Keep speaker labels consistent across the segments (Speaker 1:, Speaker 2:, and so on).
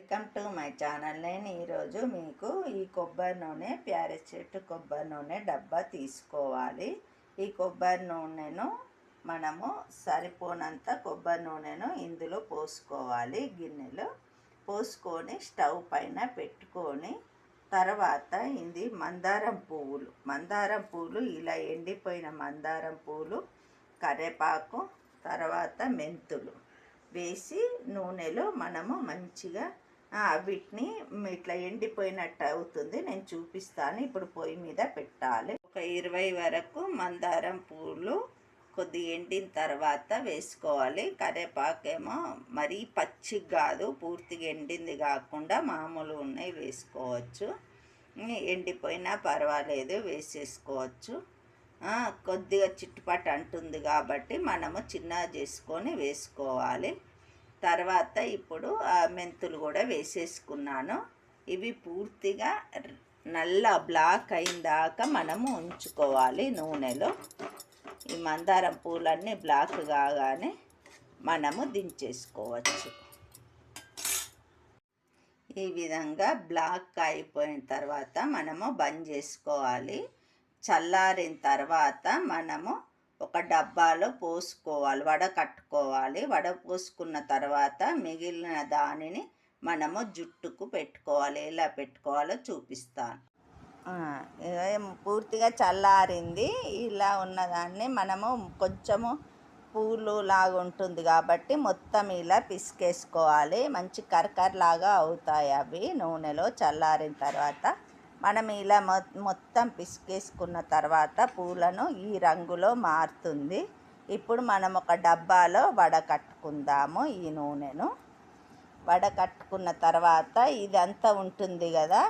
Speaker 1: Welcome to my channel. నేను ఈరోజు మీకు ఈ కొబ్బరి నూనె ప్యారెచెట్టు కొబ్బరి నూనె డబ్బా తీసుకోవాలి. ఈ కొబ్బరి నూనెను మనము సరిపోనంత కొబ్బరి నూనెను ఇందులో పోసుకోవాలి. గిన్నెలో పోసుకొని స్టవ్ పైన పెట్టుకొని తర్వాత ఇది మందారం పువ్వులు ఇలా ఎండిపోయిన మందారం పువ్వులు, కరివేపాకు, తర్వాత మెంతులు వేసి నూనెలో మనము మంచిగా వీటిని ఇట్లా ఎండిపోయినట్టు అవుతుంది. నేను చూపిస్తాను. ఇప్పుడు పొయ్యి మీద పెట్టాలి. ఒక 20 వరకు మందారం పూలు కొద్దిగా ఎండిన తర్వాత వేసుకోవాలి. కరివేపాకేమో మరీ పచ్చి కాదు, పూర్తిగా ఎండింది కాకుండా మామూలు ఉన్నాయి వేసుకోవచ్చు. ఎండిపోయినా పర్వాలేదు వేసేసుకోవచ్చు. కొద్దిగా చిట్టుపట్టు అంటుంది కాబట్టి మనము చిన్నగా చేసుకొని వేసుకోవాలి. తర్వాత ఇప్పుడు మెంతులు కూడా వేసేసుకున్నాను. ఇవి పూర్తిగా నల్ల బ్లాక్ అయిన దాకా మనము ఉంచుకోవాలి నూనెలో. ఈ మందారం పూలన్నీ బ్లాక్ కాగానే మనము దించేసుకోవచ్చు. ఈ విధంగా బ్లాక్ అయిపోయిన తర్వాత మనము బంద్ చేసుకోవాలి. చల్లారిన తర్వాత మనము ఒక డబ్బాలో పోసుకోవాలి, వడకట్టుకోవాలి. వడపోసుకున్న తర్వాత మిగిలిన దానిని మనము జుట్టుకు పెట్టుకోవాలి. ఎలా పెట్టుకోవాలో చూపిస్తాను. పూర్తిగా చల్లారింది. ఇలా ఉన్నదాన్ని మనము కొంచెము పూలు లాగా ఉంటుంది కాబట్టి మొత్తం ఇలా పిసికేసుకోవాలి. మంచి కరకరలాగా అవుతాయి అవి నూనెలో చల్లారిన తర్వాత. మనం ఇలా మొత్తం పిసికేసుకున్న తర్వాత పూలను ఈ రంగులో మారుతుంది. ఇప్పుడు మనం ఒక డబ్బాలో వడకట్టుకుందాము. ఈ నూనెను వడకట్టుకున్న తర్వాత ఇదంతా ఉంటుంది కదా,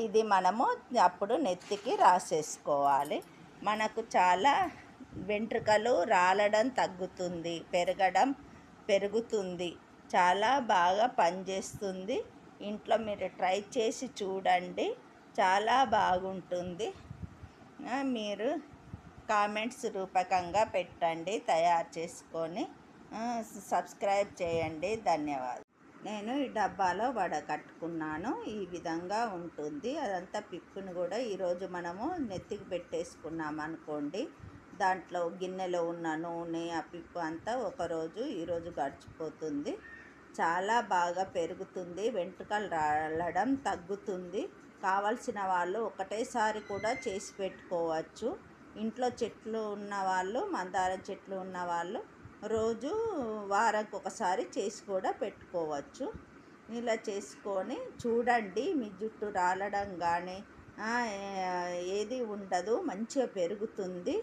Speaker 1: ఇది మనము అప్పుడు నెత్తికి రాసేసుకోవాలి. మనకు చాలా వెంట్రుకలు రాలడం తగ్గుతుంది, పెరుగుతుంది. చాలా బాగా పనిచేస్తుంది. ఇంట్లో మీరు ట్రై చేసి చూడండి, చాలా బాగుంటుంది. మీరు కామెంట్స్ రూపకంగా పెట్టండి, తయారు చేసుకొని సబ్స్క్రైబ్ చేయండి. ధన్యవాదాలు. నేను ఈ డబ్బాలో వడకట్టుకున్నాను. ఈ విధంగా ఉంటుంది. అదంతా పిప్పును కూడా ఈరోజు మనము నెత్తికి పెట్టేసుకున్నాం అనుకోండి, దాంట్లో గిన్నెలో ఉన్న నూనె ఆ పిప్పు అంతా ఈరోజు గడిచిపోతుంది. చాలా బాగా పెరుగుతుంది, వెంట్రుకలు రాలడం తగ్గుతుంది. కావలసిన వాళ్ళు ఒకటేసారి కూడా చేసి పెట్టుకోవచ్చు. ఇంట్లో చెట్లు ఉన్నవాళ్ళు, మందారం చెట్లు ఉన్నవాళ్ళు రోజు వారానికి ఒకసారి చేసి కూడా పెట్టుకోవచ్చు. ఇలా చేసుకొని చూడండి, మీ జుట్టు రాలడం కానీ ఏది ఉండదు, మంచిగా పెరుగుతుంది.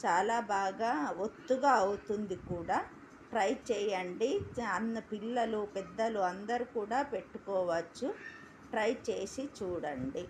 Speaker 1: చాలా బాగా ఒత్తుగా అవుతుంది కూడా. ట్రై చేయండి. పిల్లలు పెద్దలు అందరూ కూడా పెట్టుకోవచ్చు. ట్రై చేసి చూడండి.